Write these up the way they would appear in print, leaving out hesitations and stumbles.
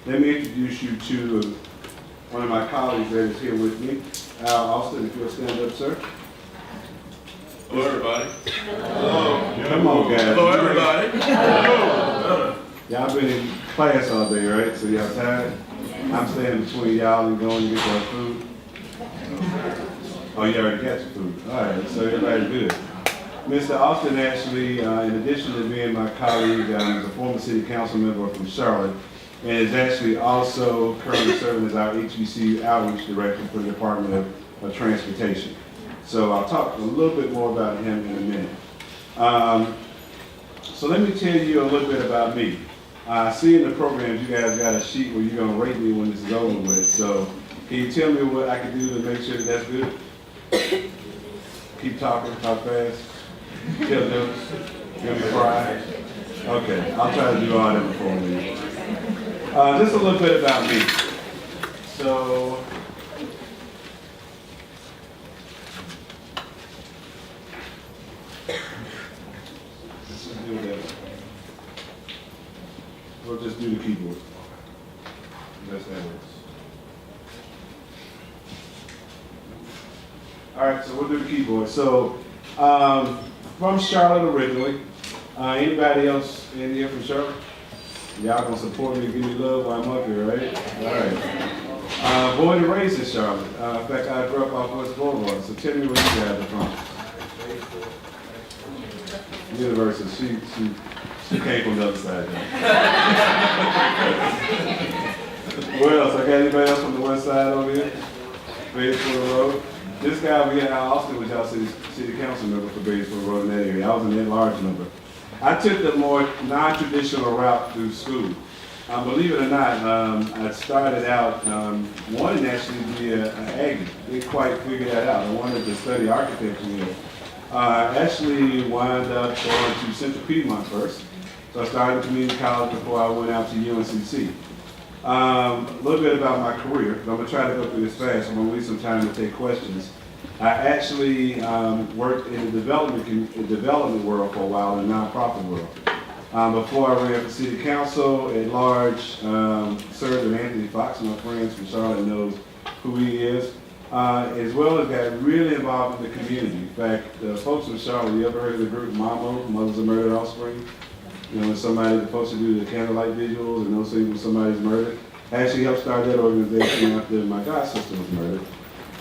Let me introduce you to one of my colleagues that is here with me, Al Austin, if you'll stand up, sir. Hello, everybody. Hello. Come on, guys. Hello, everybody. Hello. Y'all been in class all day, right? So y'all tired? I'm standing between y'all and going to get your food. Oh, you already got your food. All right, so everybody good. Mr. Austin actually, in addition to being my colleague, is a former city council member from Charlotte, and is actually also currently serving as our HBCU outreach director for the Department of Transportation. So I'll talk a little bit more about him in a minute. So let me tell you a little bit about me. See in the programs, you guys got a sheet where you're gonna rate me when this is over with. So can you tell me what I can do to make sure that that's good? Keep talking, talk fast. Tell jokes. Give me cry. Okay, I'll try to do all that before we leave. Just a little bit about me. So, let's just do that. We'll just do the keyboard. That's how it works. All right, so we'll do the keyboard. So, from Charlotte originally. Anybody else in here from Charlotte? Y'all gonna support me and give me love while I'm up here, right? All right. Born and raised in Charlotte. In fact, I grew up off West Boulevard. So tell me where you guys are from. University. She came from the other side. Where else? I got anybody else from the west side over here? Batesville Road. This guy over here, Al Austin, was y'all city council member for Batesville Road in that area. I was an at-large member. I took the more non-traditional route through school. Believe it or not, I started out wanting to actually be an Aggie. Didn't quite figure that out. I wanted to study architecture here. Actually wound up going to Central Piedmont first. So I started community college before I went out to UNCC. A little bit about my career. I'm going to try to go through this fast. I'm going to leave some time to take questions. I actually worked in the development world for a while, in the nonprofit world. Before I ran for city council at large, served with Anthony Fox. My friends from Charlotte knows who he is. As well as got really involved in the community. In fact, the folks from Charlotte, you ever heard of the group MAMO, Mothers of Murdered Offspring? You know, when somebody, the folks who do the candlelight visuals and those things when somebody's murdered. I actually helped start that organization after my god sister was murdered.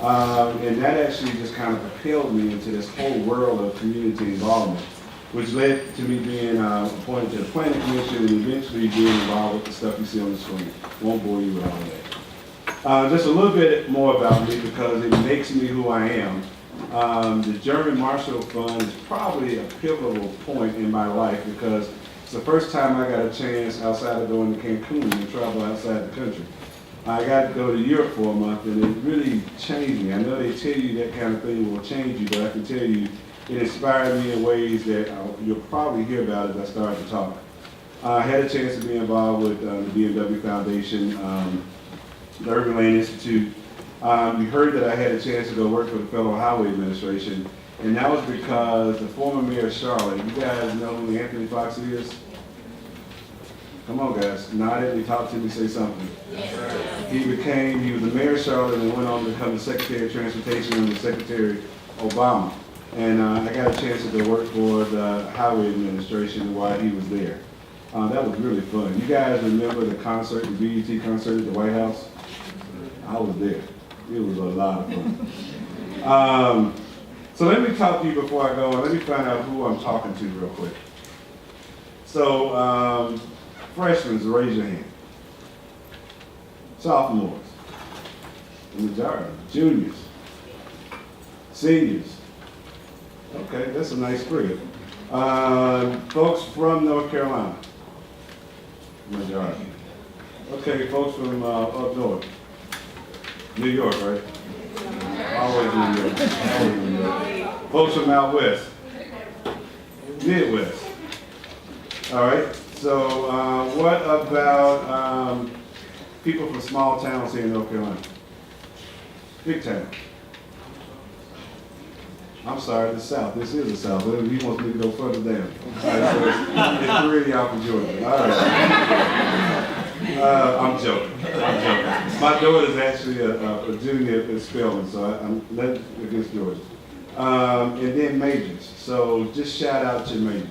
And that actually just kind of propelled me into this whole world of community involvement, which led to me being appointed to the planning commission and eventually being involved with the stuff you see on the screen. Won't bore you with all that. Just a little bit more about me because it makes me who I am. The German Marshall Fund is probably a pivotal point in my life because it's the first time I got a chance outside of going to Cancun and travel outside the country. I got to go to Europe for a month and it really changed me. I know they tell you that kind of thing will change you, but I can tell you it inspired me in ways that you'll probably hear about as I start to talk. I had a chance to be involved with the BMW Foundation, the Urban Land Institute. You heard that I had a chance to go work for the Federal Highway Administration, and that was because the former mayor of Charlotte, you guys know who Anthony Fox is? Come on, guys. Nod at me, talk to me, say something. He was the mayor of Charlotte and went on to become the Secretary of Transportation under Secretary Obama. And I got a chance to go work for the Highway Administration while he was there. That was really fun. You guys remember the concert, the BET concert at the White House? I was there. It was a lot of fun. So let me talk to you before I go, and let me find out who I'm talking to real quick. So, freshmen, raise your hand. Sophomores, the majority. Juniors, seniors. Okay, that's a nice spread. Folks from North Carolina, majority. Okay, folks from up north. New York, right? Always New York. Always New York. Folks from out west. Midwest. All right. So what about people from small towns here in North Carolina? Big town. I'm sorry, the South. This is the South. He wants me to go further down. All right, so it's 3 of y'all from Georgia. All right. I'm joking. My daughter's actually a junior at Spelman, so I'm nothing against Georgia. And then majors. So just shout out your majors.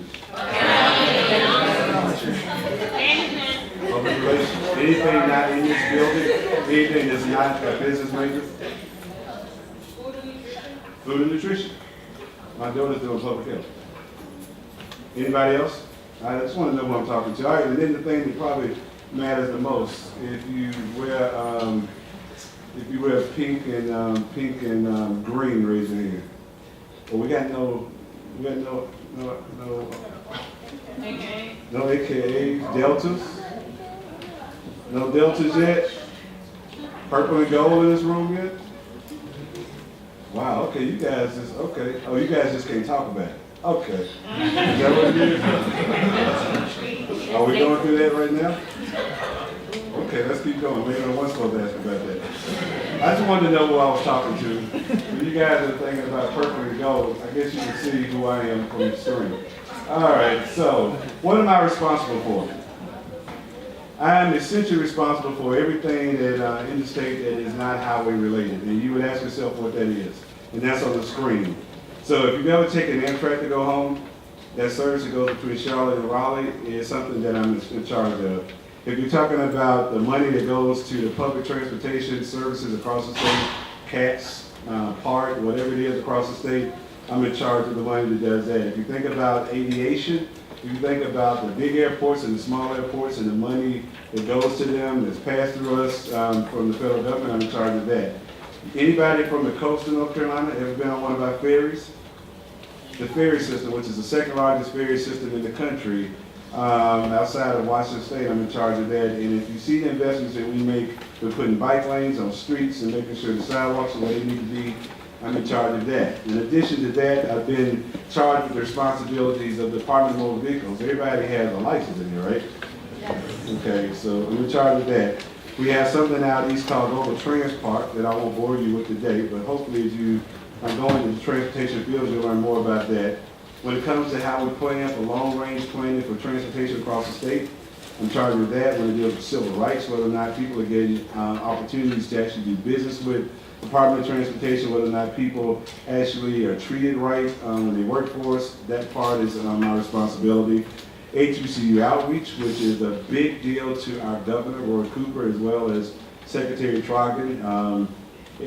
Public relations. Anything not in this building, anything that's not a business major. Food and nutrition. My daughter's doing public health. Anybody else? I just want to know who I'm talking to. All right, and then the thing that probably matters the most, if you wear pink and green, raise your hand. Well, we got no AKA Deltas. No Deltas yet. Purple and gold in this room yet. Wow. Okay, you guys just okay. Oh, you guys just can't talk about it. Okay. Is that what it is? Are we going through that right now? Okay, let's keep going. Maybe I wasn't supposed to ask about that. I just wanted to know who I was talking to. When you guys are thinking about purple and gold, I guess you can see who I am from the screen. All right, so what am I responsible for? I am essentially responsible for everything that in the state that is not highway related. And you would ask yourself what that is. And that's on the screen. So if you've ever taken Amtrak to go home, that service that goes between Charlotte and Raleigh is something that I'm in charge of. If you're talking about the money that goes to the public transportation services across the state, CATS, PART, whatever it is across the state, I'm in charge of the money that does that. If you think about aviation, if you think about the big airports and the small airports and the money that goes to them, that's passed through us from the federal government, I'm in charge of that. Anybody from the coast of North Carolina ever been on one of our ferries? The ferry system, which is the second largest ferry system in the country, outside of Washington State, I'm in charge of that. And if you see the investments that we make, we're putting bike lanes on streets and making sure the sidewalks are where they need to be, I'm in charge of that. In addition to that, I've been charged with the responsibilities of the Department of Motor Vehicles. Everybody has a license in here, right? Yes. Okay, so I'm in charge of that. We have something out east called Global Transport that I won't bore you with today, but hopefully as you are going into the transportation field, you'll learn more about that. When it comes to how we plan for long-range planning for transportation across the state, I'm charged with that. When it deals with civil rights, whether or not people are getting opportunities to actually do business with the Department of Transportation, whether or not people actually are treated right when they work for us, that part is my responsibility. HBCU outreach, which is a big deal to our governor, Roy Cooper, as well as Secretary Trogan.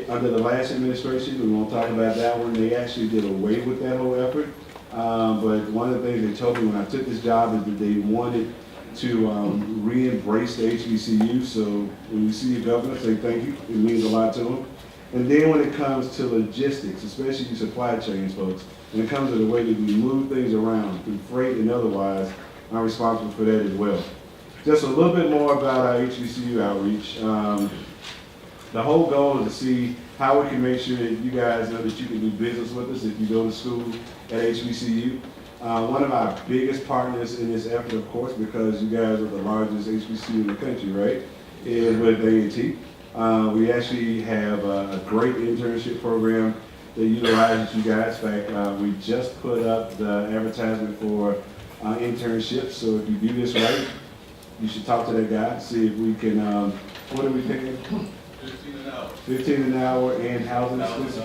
Under the last administration, we won't talk about that one, they actually did away with that whole effort. But one of the things they told me when I took this job is that they wanted to re-embrace the HBCU. So when you see your governor, say thank you. It means a lot to them. And then when it comes to logistics, especially your supply chains, folks, when it comes to the way that we move things around through freight and otherwise, I'm responsible for that as well. Just a little bit more about our HBCU outreach. The whole goal is to see how we can make sure that you guys know that you can do business with us if you go to school at HBCU. One of our biggest partners in this effort, of course, because you guys are the largest HBCU in the country, right, is with A&T. We actually have a great internship program that utilizes you guys. In fact, we just put up the advertisement for internships, so if you do this right, you should talk to that guy, see if we can, what are we picking? 15 an hour. 15 an hour and housing exclusive.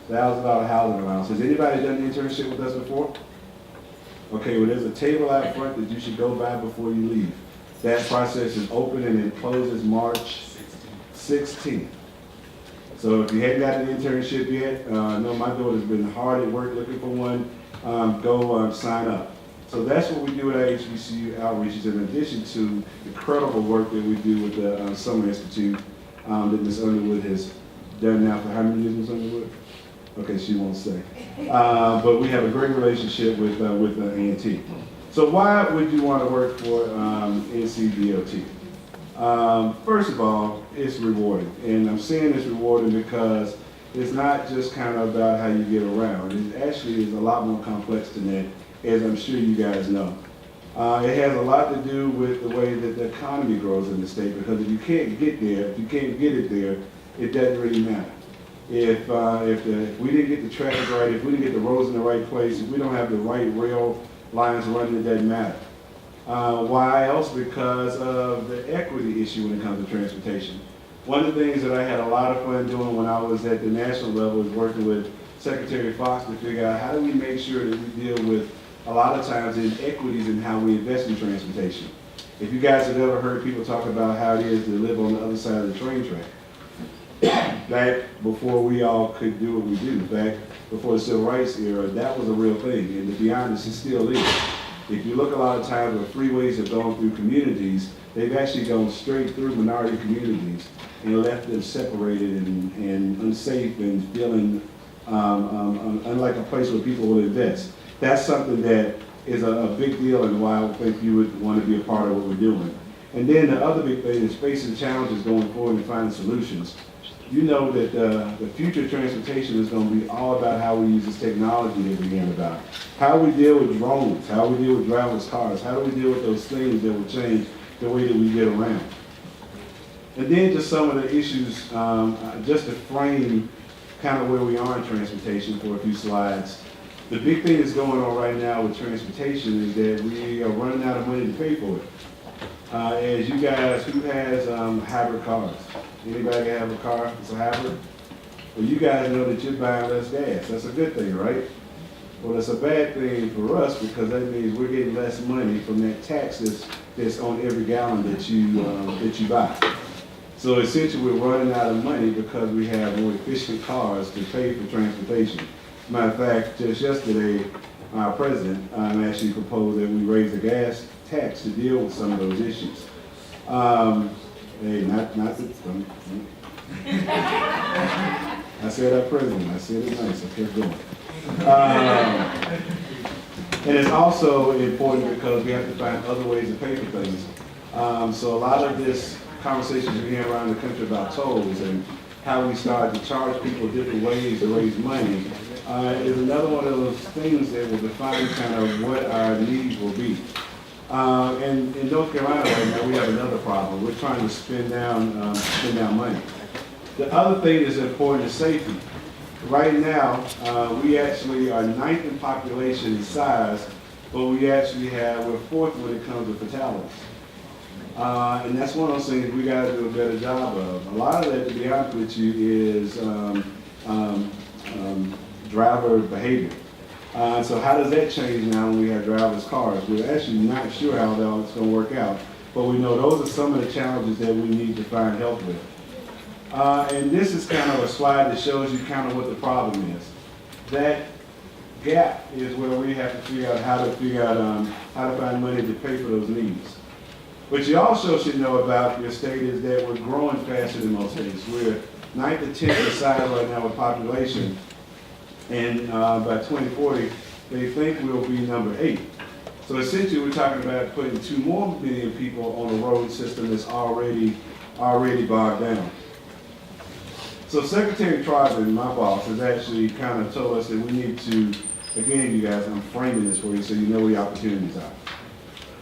$1,000 housing allowance. Has anybody done the internship with us before? Okay, well there's a table out front that you should go by before you leave. That process is open and it closes March 16th. So if you hadn't gotten an internship yet, I know my daughter's been hard at work looking for one, go sign up. So that's what we do at our HBCU outreaches, in addition to the incredible work that we do with the Summer Institute that Ms. Underwood has done now for how many years, Ms. Underwood? Okay, she won't say. But we have a great relationship with A&T. So why would you want to work for NCDOT? First of all, it's rewarding. And I'm saying it's rewarding because it's not just kind of about how you get around. It actually is a lot more complex than that, as I'm sure you guys know. It has a lot to do with the way that the economy grows in the state, because if you can't get there, if you can't get it there, it doesn't really matter. If we didn't get the traffic right, if we didn't get the roads in the right place, if we don't have the right rail lines running, it doesn't matter. Why else? Because of the equity issue when it comes to transportation. One of the things that I had a lot of fun doing when I was at the national level is working with Secretary Fox to figure out how do we make sure that we deal with a lot of times inequities in how we invest in transportation. If you guys have ever heard people talk about how it is to live on the other side of the train track, back before we all could do what we do, back before the civil rights era, that was a real thing, and to be honest, it still is. If you look a lot of times where freeways have gone through communities, they've actually gone straight through minority communities and left them separated and unsafe and feeling unlike a place where people will invest. That's something that is a big deal and why I think you would want to be a part of what we're doing. And then the other big thing is facing challenges going forward and finding solutions. You know that the future of transportation is going to be all about how we use this technology that we're hearing about. How we deal with drones, how we deal with driverless cars, how do we deal with those things that will change the way that we get around. And then just some of the issues, just to frame kind of where we are in transportation for a few slides. The big thing that's going on right now with transportation is that we are running out of money to pay for it. As you guys, who has hybrid cars? Anybody have a car that's a hybrid? Well, you guys know that you're buying less gas. That's a good thing, right? Well, it's a bad thing for us because that means we're getting less money from that tax that's on every gallon that you buy. So essentially, we're running out of money because we have more efficient cars to pay for transportation. Matter of fact, just yesterday, our president actually proposed that we raise the gas tax to deal with some of those issues. Hey, not the, I said our president, I said it nice, I kept going. And it's also important because we have to find other ways to pay for things. So a lot of this conversations we hear around the country about tolls and how we start to charge people different ways to raise money is another one of those things that will define kind of what our needs will be. And in North Carolina right now, we have another problem. We're trying to spend down money. The other thing that's important is safety. Right now, we actually are 9th in population and size, but we're 4th when it comes to fatalities. And that's one of those things we got to do a better job of. A lot of that, to be honest with you, is driver behavior. So how does that change now when we have driverless cars? We're actually not sure how that's going to work out, but we know those are some of the challenges that we need to find help with. And this is kind of a slide that shows you kind of what the problem is. That gap is where we have to figure out how to find money to pay for those needs. What you also should know about your state is that we're growing faster than most states. We're 9th to 10th in size right now with population. And by 2040, they think we'll be number 8. So essentially, we're talking about putting 2 more million people on a road system that's already bogged down. So Secretary Trotman, my boss, has actually kind of told us that we need to, again, you guys, I'm framing this for you so you know where the opportunities are.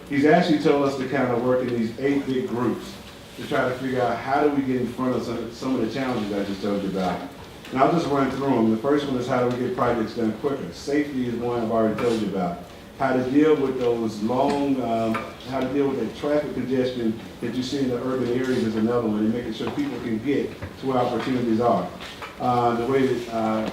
He's actually told us to kind of work in these 8 big groups to try to figure out how do we get in front of some of the challenges I just told you about. And I'll just run through them. The first one is how do we get projects done quicker. Safety is one I've already told you about. How to deal with those how to deal with the traffic congestion that you see in the urban areas is another one, and making sure people can get to where opportunities are. The way that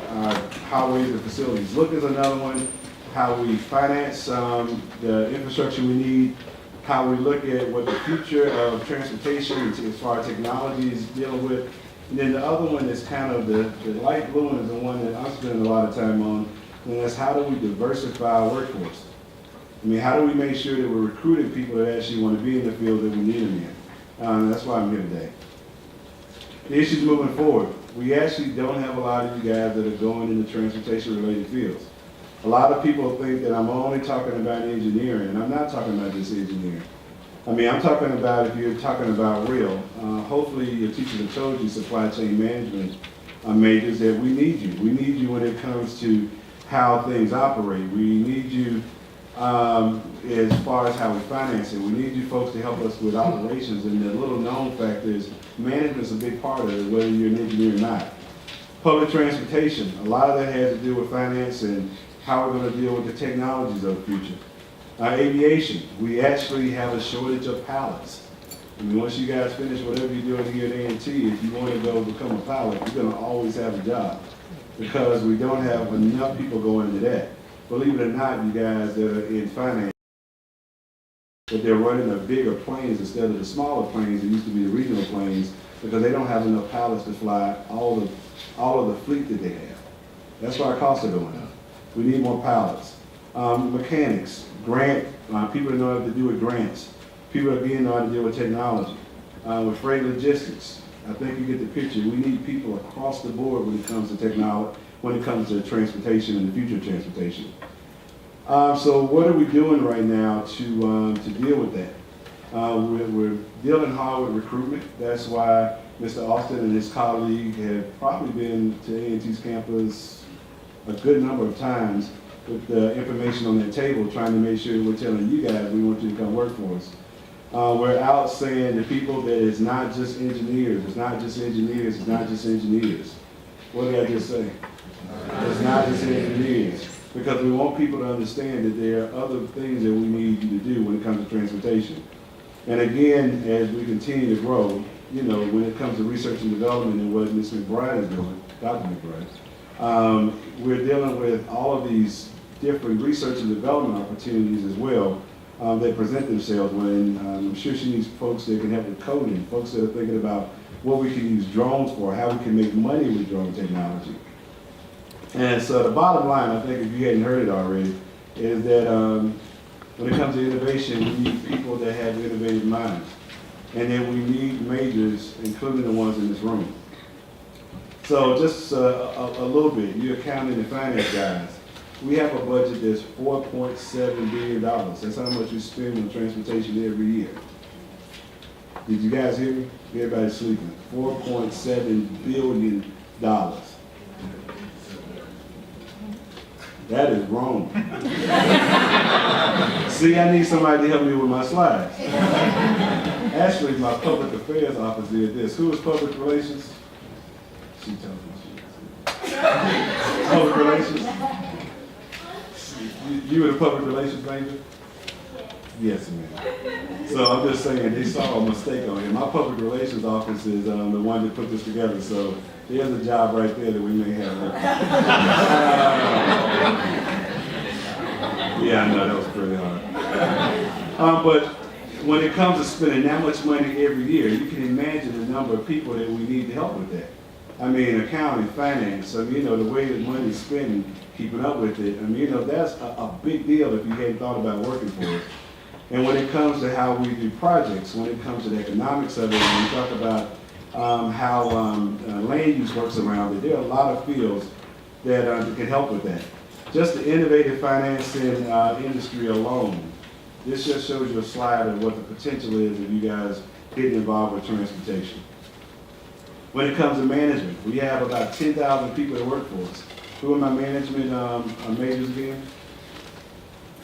highways and facilities look is another one. How we finance the infrastructure we need. How we look at what the future of transportation as far as technology is dealing with. And then the other one is kind of the light blue one is the one that I'm spending a lot of time on, and that's how do we diversify our workforce? I mean, how do we make sure that we're recruiting people that actually want to be in the field that we need them in? That's why I'm here today. The issues moving forward. We actually don't have a lot of you guys that are going into transportation-related fields. A lot of people think that I'm only talking about engineering, and I'm not talking about just engineering. I mean, I'm talking about, if you're talking about real, hopefully your teachers have told you supply chain management majors that we need you. We need you when it comes to how things operate. We need you as far as how we finance it. We need you folks to help us with operations, and the little known fact is management's a big part of it, whether you're an engineer or not. Public transportation, a lot of that has to do with finance and how we're going to deal with the technologies of the future. Aviation, we actually have a shortage of pilots. I mean, once you guys finish whatever you're doing here at A&T, if you want to go become a pilot, you're going to always have a job because we don't have enough people going into that. Believe it or not, you guys that are in finance, that they're running the bigger planes instead of the smaller planes that used to be the regional planes because they don't have enough pilots to fly all of the fleet that they have. That's why our costs are going up. We need more pilots. Mechanics, people that know how to deal with grants. People that again know how to deal with technology. With freight logistics, I think you get the picture. We need people across the board when it comes to technology, when it comes to transportation and the future of transportation. So what are we doing right now to deal with that? We're dealing hard with recruitment. That's why Mr. Austin and his colleague have probably been to A&T's campus a good number of times with the information on that table, trying to make sure we're telling you guys we want you to come work for us. We're out saying to people that it's not just engineers, it's not just engineers, it's not just engineers. What did I just say? It's not just engineers. Because we want people to understand that there are other things that we need you to do when it comes to transportation. And again, as we continue to grow, you know, when it comes to research and development and what Ms. McBride is doing, Dr. McBride, we're dealing with all of these different research and development opportunities as well that present themselves when I'm sure she needs folks that can help with coding, folks that are thinking about what we can use drones for, how we can make money with drone technology. And so the bottom line, I think if you hadn't heard it already, is that when it comes to innovation, we need people that have innovative minds. And then we need majors, including the ones in this room. So just a little bit, you're accounting and finance guys. We have a budget that's $4.7 billion. That's how much we spend on transportation every year. Did you guys hear me? Everybody's sleeping. $4.7 billion. That is wrong. See, I need somebody to help me with my slides. Actually, my public affairs office did this. Who is public relations? She told me. Public relations? You were the public relations manager? Yes, ma'am. So I'm just saying, they saw a mistake on here. My public relations office is the one that put this together, so there's a job right there that we may have. Yeah, I know, that was pretty hard. But when it comes to spending that much money every year, you can imagine the number of people that we need to help with that. I mean, accounting, finance, so you know, the way that money is spent, keeping up with it, I mean, you know, that's a big deal if you hadn't thought about working for it. And when it comes to how we do projects, when it comes to the economics of it, when we talk about how land use works around it, there are a lot of fields that can help with that. Just the innovative financing industry alone, this just shows you a slide of what the potential is if you guys get involved with transportation. When it comes to management, we have about 10,000 people that work for us. Who are my management majors again?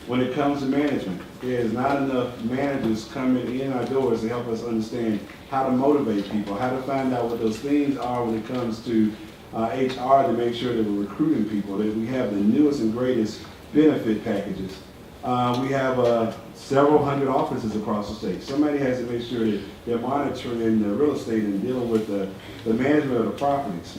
When it comes to management, there is not enough managers coming in our doors to help us understand how to motivate people, how to find out what those things are when it comes to HR to make sure that we're recruiting people, that we have the newest and greatest benefit packages. We have several hundred offices across the state. Somebody has to make sure that they're monitoring the real estate and dealing with the management of the properties.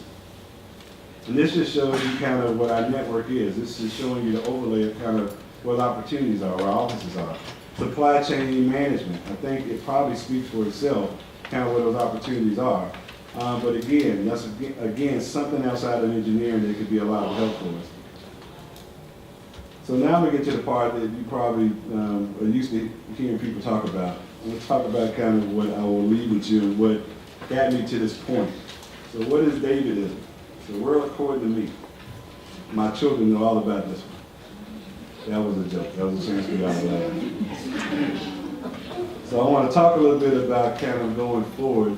And this just shows you kind of what our network is. This is showing you the overlay of kind of where the opportunities are, where our offices are. Supply chain management, I think it probably speaks for itself, kind of where those opportunities are. But again, that's again something outside of engineering that could be a lot of help for us. So now we get to the part that you probably are used to hearing people talk about. Let's talk about kind of what I will leave with you and what got me to this point. So what is Davidism? The world according to me. My children know all about this one. That was a joke. That was a chance for y'all to laugh. So I want to talk a little bit about kind of going forward,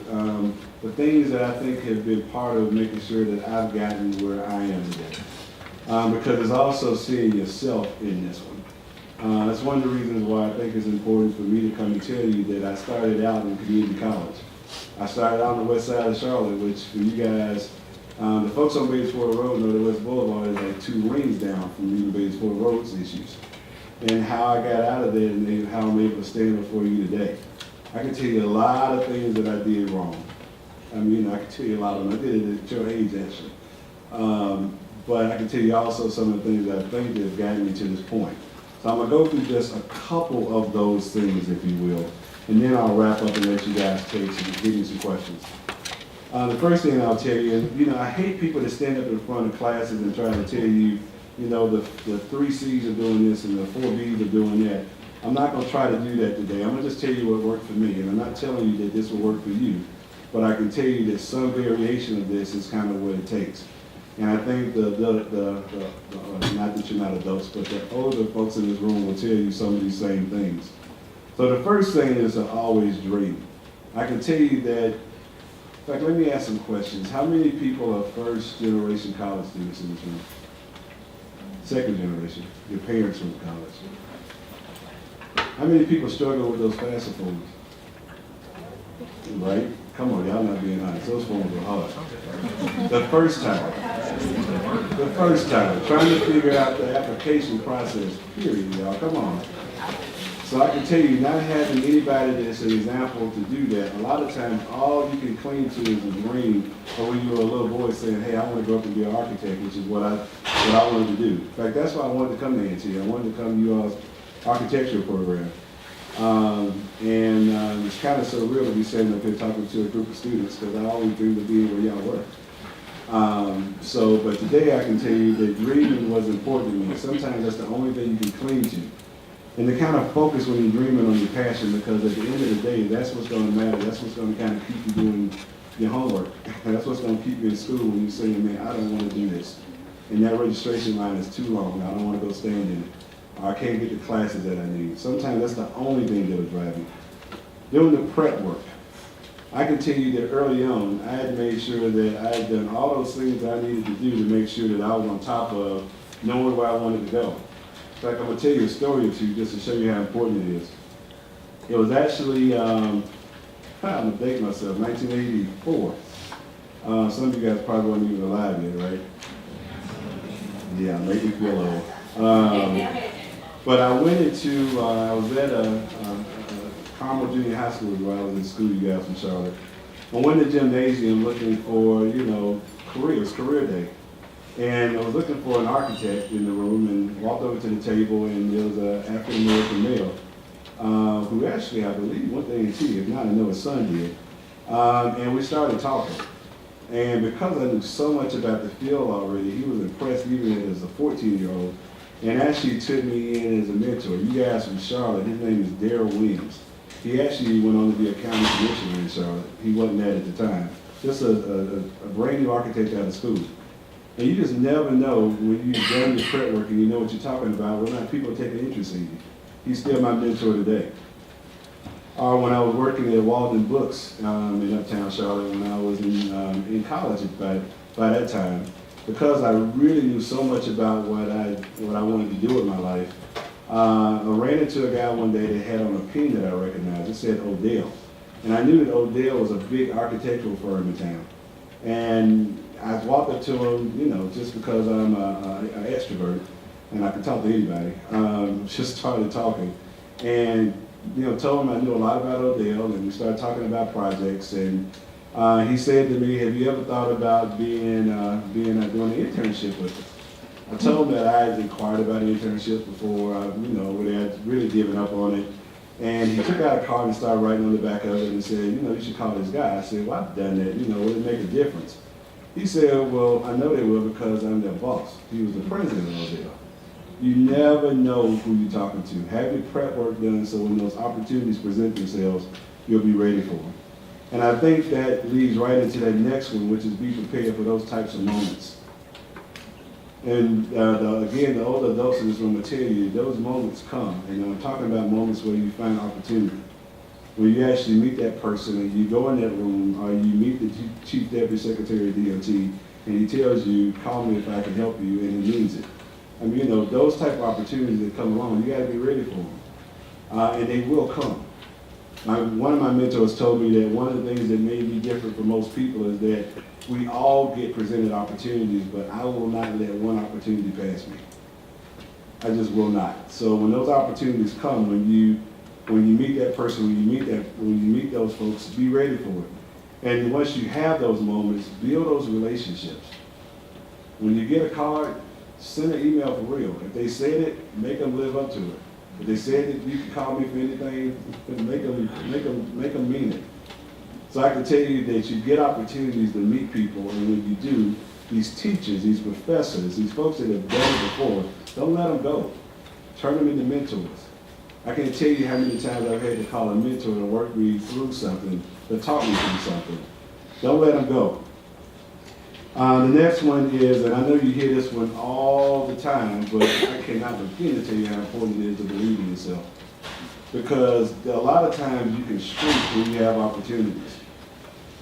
the things that I think have been part of making sure that I've gotten where I am today. Because it's also seeing yourself in this one. That's one of the reasons why I think it's important for me to come and tell you that I started out in community college. I started out on the west side of Charlotte, which for you guys, the folks on Batesford Road know that West Boulevard is like 2 lanes down from even Batesford Road's issues. and how I got out of there and then how I'm able to stand before you today. I can tell you a lot of things that I did wrong. I mean, I can tell you a lot of them. I did it at your age, actually. But I can tell you also some of the things that I think that have gotten me to this point. So I'm going to go through just a couple of those things, if you will, and then I'll wrap up and let you guys take some, give me some questions. The first thing I'll tell you is, you know, I hate people that stand up in front of classes and try to tell you, you know, the 3 C's are doing this and the 4 B's are doing that. I'm not going to try to do that today. I'm going to just tell you what worked for me, and I'm not telling you that this will work for you, but I can tell you that some variation of this is kind of what it takes. And I think not that you're not adults, but the older folks in this room will tell you some of these same things. So the first thing is to always dream. I can tell you that, in fact, let me ask some questions. How many people are first generation college students in this room? Second generation, your parents went to college. How many people struggle with those FAFSA forms? Right? Come on, y'all not being honest. Those forms were hard. The first time, trying to figure out the application process, period, y'all, come on. So I can tell you, not having anybody that's an example to do that, a lot of times all you can cling to is a dream, or when you were a little boy saying, hey, I want to grow up and be an architect, which is what I wanted to do. In fact, that's why I wanted to come to A&T. I wanted to come to you all's architecture program. It's kind of surreal to be sitting up here talking to a group of students, because I always dreamed of being where y'all were. But today I can tell you that dreaming was important to me. Sometimes that's the only thing you can cling to. And to kind of focus when you're dreaming on your passion, because at the end of the day, that's what's going to matter. That's what's going to kind of keep you doing your homework. That's what's going to keep you in school when you're saying, man, I don't want to do this. And that registration line is too long. I don't want to go stand in it. Or I can't get the classes that I need. Sometimes that's the only thing that would drive me. Doing the prep work. I can tell you that early on, I had made sure that I had done all those things that I needed to do to make sure that I was on top of knowing where I wanted to go. In fact, I'm going to tell you a story or two just to show you how important it is. It was actually, I'm going to date myself, 1984. Some of you guys probably weren't even alive yet, right? Yeah, make me feel old. But I went into, I was at Carmel Junior High School where I was in school, you guys from Charlotte. I went to the gymnasium looking for, you know, career day. And I was looking for an architect in the room and walked over to the table, and there was an African-American male who actually, I believe, went to A&T. If not, I know his son did. And we started talking. And because I knew so much about the field already, he was impressed even as a 14-year-old, and actually took me in as a mentor. You guys from Charlotte, his name is Darrell Williams. He actually went on to be a county commissioner in Charlotte. He wasn't that at the time. Just a brand new architect out of school. And you just never know when you've done your prep work and you know what you're talking about, whether or not people take an interest in you. He's still my mentor today. Or when I was working at Walden Books in Uptown Charlotte when I was in college by that time, because I really knew so much about what I wanted to do with my life, I ran into a guy one day that had on a pin that I recognized. It said Odell. And I knew that Odell was a big architectural firm in town. And I walked up to him, you know, just because I'm an extrovert and I can talk to anybody, just started talking. And, you know, told him I knew a lot about Odell, and we started talking about projects. And he said to me, have you ever thought about doing an internship with us? I told him that I had inquired about internships before, really had really given up on it. And he took out a card and started writing on the back of it and said, you know, you should call this guy. I said, well, I've done that, you know, will it make a difference? He said, well, I know they will because I'm their boss. He was the president of Odell. You never know who you're talking to. Have your prep work done so when those opportunities present themselves, you'll be ready for them. And I think that leads right into that next one, which is be prepared for those types of moments. And again, the older adults in this room will tell you, those moments come. And I'm talking about moments where you find opportunity. When you actually meet that person and you go in that room, or you meet the Chief Deputy Secretary of DOT, and he tells you, call me if I can help you, and he means it. I mean, you know, those type of opportunities that come along, you gotta be ready for them. And they will come. One of my mentors told me that one of the things that may be different for most people is that we all get presented opportunities, but I will not let one opportunity pass me. I just will not. So when those opportunities come, when you meet that person, when you meet those folks, be ready for it. And once you have those moments, build those relationships. When you get a card, send an email for real. If they said it, make them live up to it. If they said that you can call me for anything, make them mean it. So I can tell you that you get opportunities to meet people, and when you do, these teachers, these professors, these folks that have done it before, don't let them go. Turn them into mentors. I can't tell you how many times I've had to call a mentor to work me through something, to talk me through something. Don't let them go. The next one is, and I know you hear this one all the time, but I cannot begin to tell you how important it is to believe in yourself. Because a lot of times you can shrink when you have opportunities.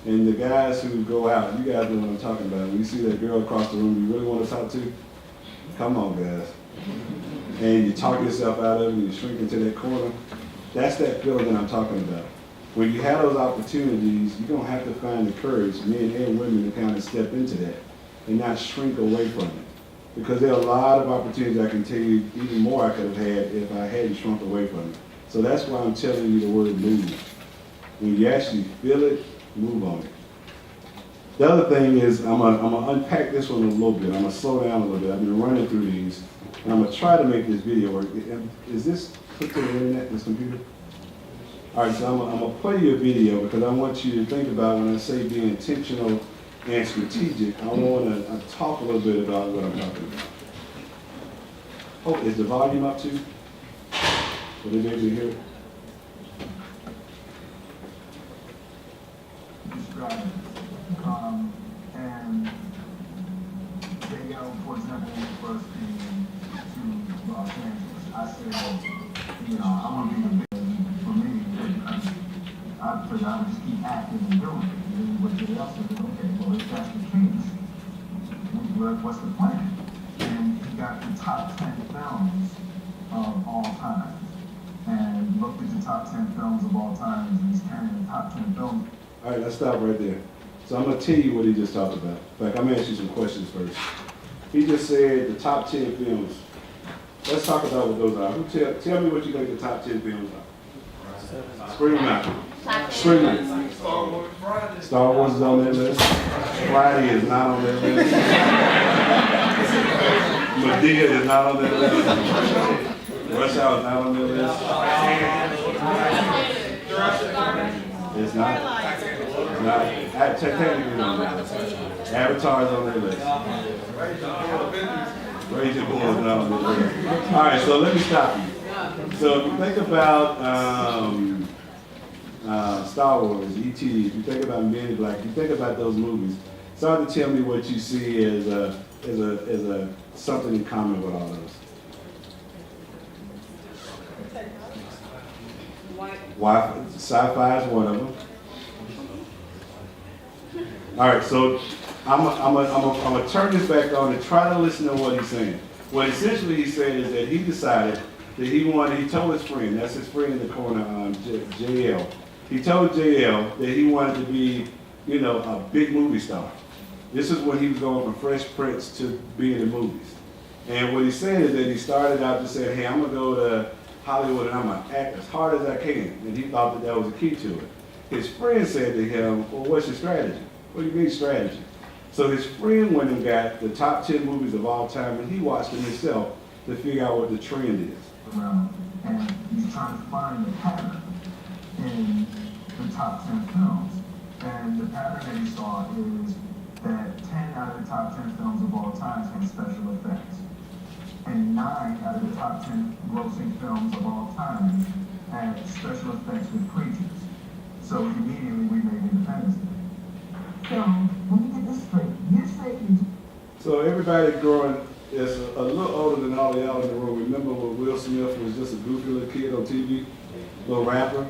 And the guys who go out, you guys know what I'm talking about. When you see that girl across the room you really want to talk to, come on, guys. And you talk yourself out of it, and you shrink into that corner. That's that feeling that I'm talking about. When you have those opportunities, you're going to have to find the courage, men and women, to kind of step into that and not shrink away from it. Because there are a lot of opportunities, I can tell you, even more I could have had if I hadn't shrunk away from it. So that's why I'm telling you the word movement. When you actually feel it, move on it. The other thing is, I'm gonna unpack this one a little bit. I'm gonna slow down a little bit. I've been running through these, and I'm gonna try to make this video work. Is this put to the internet, this computer? All right, so I'm gonna play you a video because I want you to think about when I say be intentional and strategic. I want to talk a little bit about what I'm talking about. Oh, is the volume up too? Will they be able to hear it? And Danielle, for example, when we first came to Los Angeles, I said, you know, I want to be the big for me. I figured I would just keep acting and doing it. And then what Danielle said, okay, well, if that's the case, what's the plan? And he got the top 10 films of all time. And looked at the top 10 films of all time, and he's carrying the top 10 films. All right, let's stop right there. So I'm going to tell you what he just talked about. In fact, I'm going to ask you some questions first. He just said the top 10 films. Let's talk about what those are. Tell me what you think the top 10 films are. Scream them out. Scream them out. Star Wars is on that list. Friday is not on that list. Medea is not on that list. Rush Hour is not on that list. It's not. It's not. Technically on that list. Avatar is on that list. Raging Bull is not on that list. All right, so let me stop you. So if you think about Star Wars, E.T., if you think about Men in Black, if you think about those movies, start to tell me what you see as something in common with all those. Sci-fi is one of them. All right, so I'm gonna turn this back on and try to listen to what he's saying. What essentially he's saying is that he decided that he told his friend, that's his friend in the corner, JL. He told JL that he wanted to be, a big movie star. This is when he was going from Fresh Prince to being in movies. And what he said is that he started out to say, hey, I'm gonna go to Hollywood and I'm gonna act as hard as I can. And he thought that was the key to it. His friend said to him, well, what's your strategy? What do you mean strategy? So his friend went and got the top 10 movies of all time, and he watched them himself to figure out what the trend is. And he's trying to find the pattern in the top 10 films. And the pattern that he saw is that 10 out of the top 10 films of all time had special effects. And 9 out of the top 10 grossing films of all time had special effects with creatures. So immediately we made Independence Day. So, let me get this straight. You're saying... So everybody growing is a little older than all y'all in the room. Remember when Will Smith was just a goofy little kid on TV? Little rapper?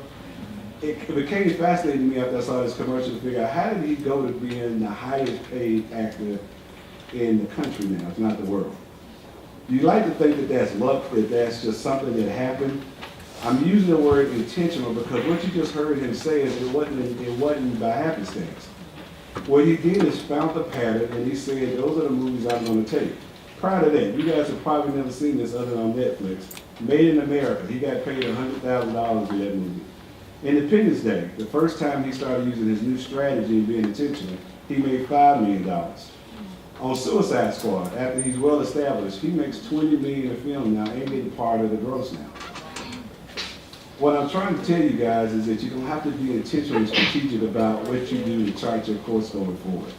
It became fascinating to me after I saw this commercial to figure out how did he go to being the highest paid actor in the country now, if not the world. You like to think that that's luck, that that's just something that happened. I'm using the word intentional because what you just heard him say is it wasn't by happenstance. What he did is found the pattern and he said, those are the movies I'm going to take. Prior to that, you guys have probably never seen this other than on Netflix. Made in America. He got paid $100,000 for that movie. Independence Day, the first time he started using his new strategy and being intentional, he made $5 million. On Suicide Squad, after he's well established, he makes $20 million a film now and getting part of the gross now. What I'm trying to tell you guys is that you don't have to be intentional and strategic about what you do to chart your course going forward.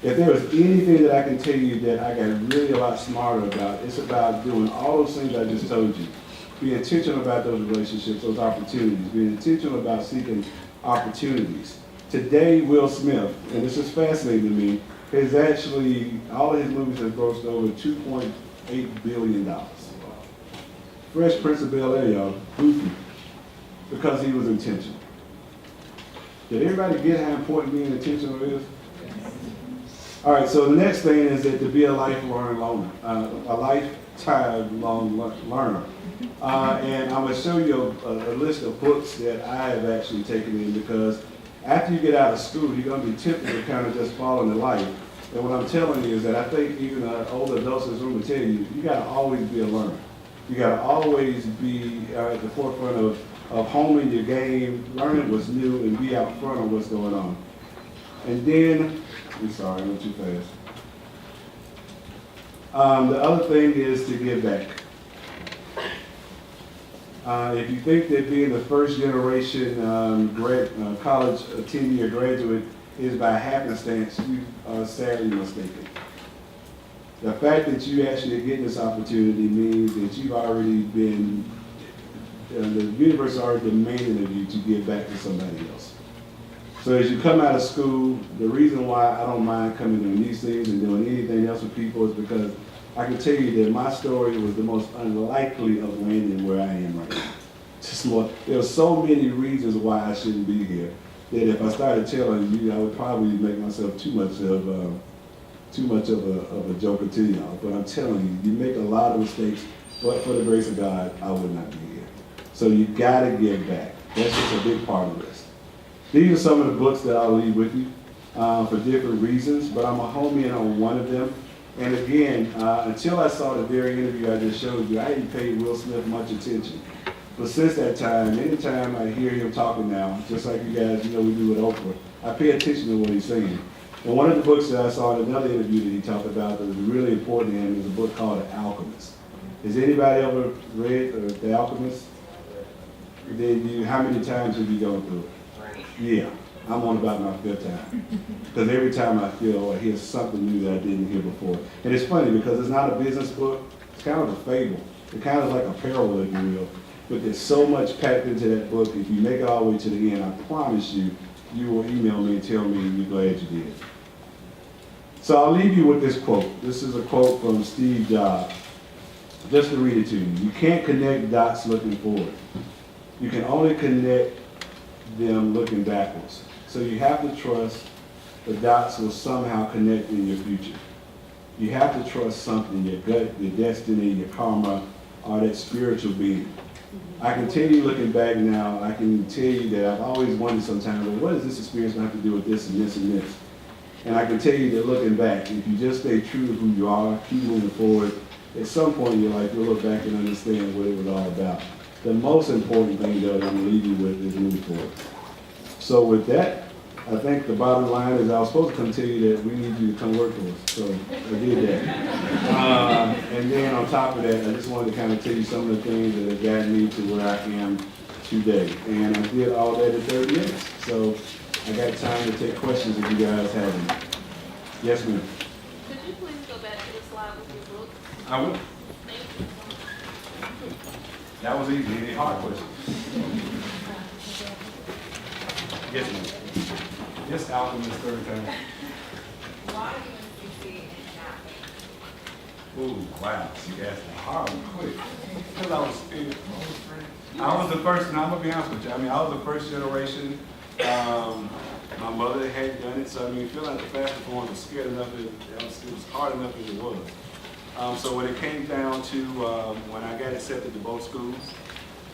If there was anything that I can tell you that I got really a lot smarter about, it's about doing all those things I just told you. Be intentional about those relationships, those opportunities. Be intentional about seeking opportunities. Today, Will Smith, and this is fascinating to me, is actually, all of his movies have grossed over $2.8 billion. Fresh Prince of Bel-Air, y'all, goofy, because he was intentional. Did everybody get how important being intentional is? All right, so the next thing is that to be a lifelong learner, a lifetime long learner. And I'm going to show you a list of books that I have actually taken in, because after you get out of school, you're going to be tempted to kind of just fall into life. And what I'm telling you is that I think even older adults in this room will tell you, you got to always be a learner. You got to always be at the forefront of homing your game, learning what's new, and be out front of what's going on. And then, I'm sorry, I went too fast. The other thing is to give back. If you think that being the first generation college 10-year graduate is by happenstance, you are sadly mistaken. The fact that you actually are getting this opportunity means that you've already been, the universe already demanding of you to give back to somebody else. So as you come out of school, the reason why I don't mind coming doing these things and doing anything else with people is because I can tell you that my story was the most unlikely of landing where I am right now. Just more, there are so many reasons why I shouldn't be here that if I started telling you, I would probably make myself too much of a joker to y'all. But I'm telling you, you make a lot of mistakes, but for the grace of God, I would not be here. So you gotta give back. That's just a big part of this. These are some of the books that I'll leave with you for different reasons, but I'm gonna home in on one of them. And again, until I saw the very interview I just showed you, I hadn't paid Will Smith much attention. But since that time, anytime I hear him talking now, just like you guys, you know we do with Oprah, I pay attention to what he's saying. And one of the books that I saw in another interview that he talked about that was really important to him is a book called The Alchemist. Has anybody ever read The Alchemist? How many times have you gone through it? Yeah, I'm on about my fifth time. Because every time I feel I hear something new that I didn't hear before. And it's funny because it's not a business book, it's kind of a fable. It's kind of like a parable, if you will. But there's so much packed into that book. If you make it all the way to the end, I promise you, you will email me and tell me you're glad you did. So I'll leave you with this quote. This is a quote from Steve Jobs. Just to read it to you. You can't connect dots looking forward. You can only connect them looking backwards. So you have to trust the dots will somehow connect in your future. You have to trust something, your gut, your destiny, your karma, or that spiritual being. I can tell you looking back now, I can tell you that I've always wondered sometimes, well, what does this experience have to do with this and this and this? And I can tell you that looking back, if you just stay true to who you are, keep moving forward, at some point in your life, you'll look back and understand what it was all about. The most important thing, though, that I'm going to leave you with is move forward. So with that, I think the bottom line is I was supposed to come tell you that we need you to come work for us. So I did that. And then on top of that, I just wanted to kind of tell you some of the things that have gotten me to where I am today. And I did all that in 30 minutes. So I got time to take questions if you guys have any. Yes, ma'am. Could you please go back to the slide with your book? I will. Thank you. That was easy. Any hard questions? Yes, ma'am. Yes, Alchemist, third time. Why UNCC and not? Ooh, wow. You asked me hard and quick. Because I was the first, and I'm going to be honest with you. I mean, I was the first generation. My mother had done it, so I mean, feeling like the fastest one was scared enough, it was hard enough as it was. So when it came down to when I got accepted to both schools,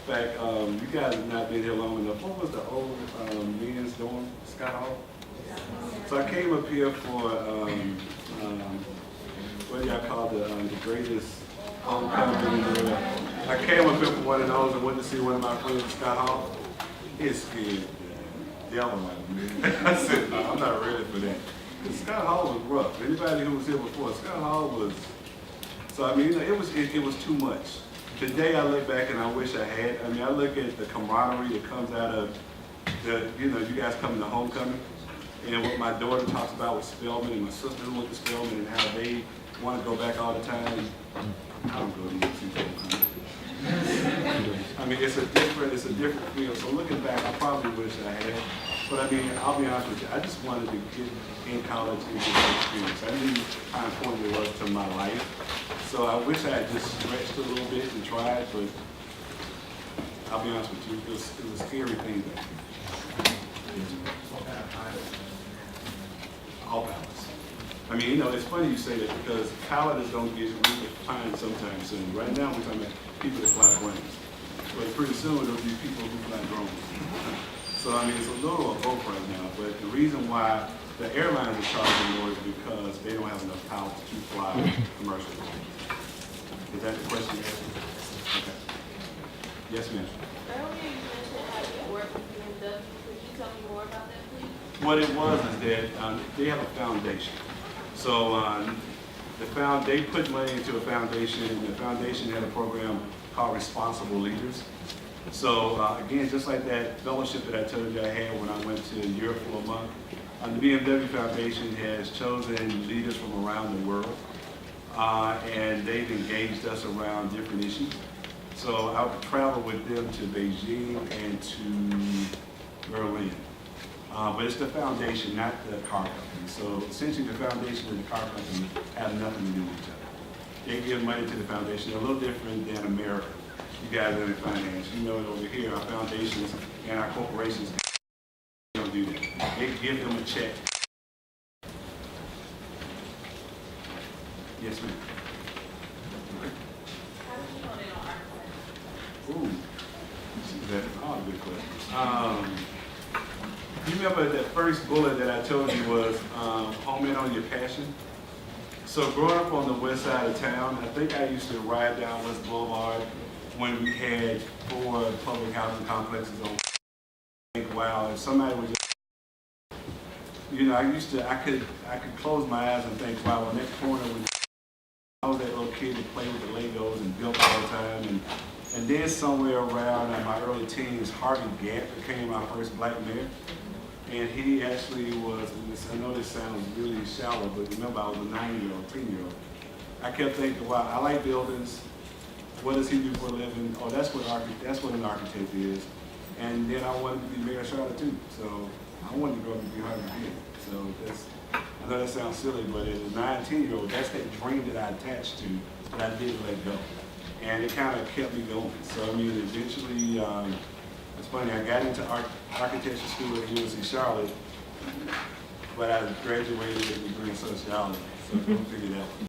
in fact, you guys have not been here long enough. What was the old men's dorm, Scott Hall? So I came up here for what do y'all call the greatest homecoming in the world? I came up here for one of those and went to see one of my friends at Scott Hall. It scared the devil out of me. I said, no, I'm not ready for that. Because Scott Hall was rough. Anybody who was here before, Scott Hall was, so I mean, it was too much. Today I look back and I wish I had, I look at the camaraderie that comes out of you guys coming to homecoming, and what my daughter talks about with Spelman and my sister who went to Spelman and how they want to go back all the time. I don't go to UC homecoming. I mean, it's a different feel. So looking back, I probably wish I had. But I mean, I'll be honest with you, I just wanted to get in college and get that experience. I knew how important it was to my life. So I wish I had just stretched a little bit and tried, but I'll be honest with you, it was a scary thing. All balance. I mean, it's funny you say that because pilots don't get really defined sometime soon. Right now, we're talking about people that fly planes. But pretty soon, there'll be people who fly drones. So, I mean, it's a little of both right now. But the reason why the airlines are charging more is because they don't have enough pilots to fly commercial planes. Is that the question you asked? Okay. Yes, ma'am. Earlier you mentioned how you work with BMW. Could you tell me more about that, please? What it was is that they have a foundation. So they put money into a foundation, and the foundation had a program called Responsible Leaders. So again, just like that fellowship that I told you I had when I went to Europe for a month, the BMW Foundation has chosen leaders from around the world, and they've engaged us around different issues. So I would travel with them to Beijing and to Berlin. But it's the foundation, not the car company. So essentially the foundation and the car company have nothing to do with each other. They give money to the foundation. They're a little different than America. You guys are in finance. You know it over here, our foundations and our corporations don't do that. They give them a check. Yes, ma'am. How did you know they don't architect? Ooh, that's all good questions. You remember that first bullet that I told you was home in on your passion? So growing up on the west side of town, I think I used to ride down West Boulevard when we had 4 public housing complexes on. Wow, if somebody was just, I could close my eyes and think, wow, on that corner when I was that little kid that played with the Legos and built all the time, and then somewhere around in my early teens, Harvey Gantt became our first black mayor. And he actually was, I know this sounds really shallow, but remember I was a 9-year-old, 10-year-old. I kept thinking, wow, I like buildings. What does he do for a living? Oh, that's what an architect is. And then I wanted to be mayor of Charlotte too. So I wanted to grow up to be Harvey Gantt. So I know that sounds silly, but as a 9, 10-year-old, that's that dream that I attached to, that I didn't let go. And it kind of kept me going. So I mean, eventually, it's funny, I got into architecture school at UNC Charlotte, but I graduated with a degree in sociology, so go figure that out.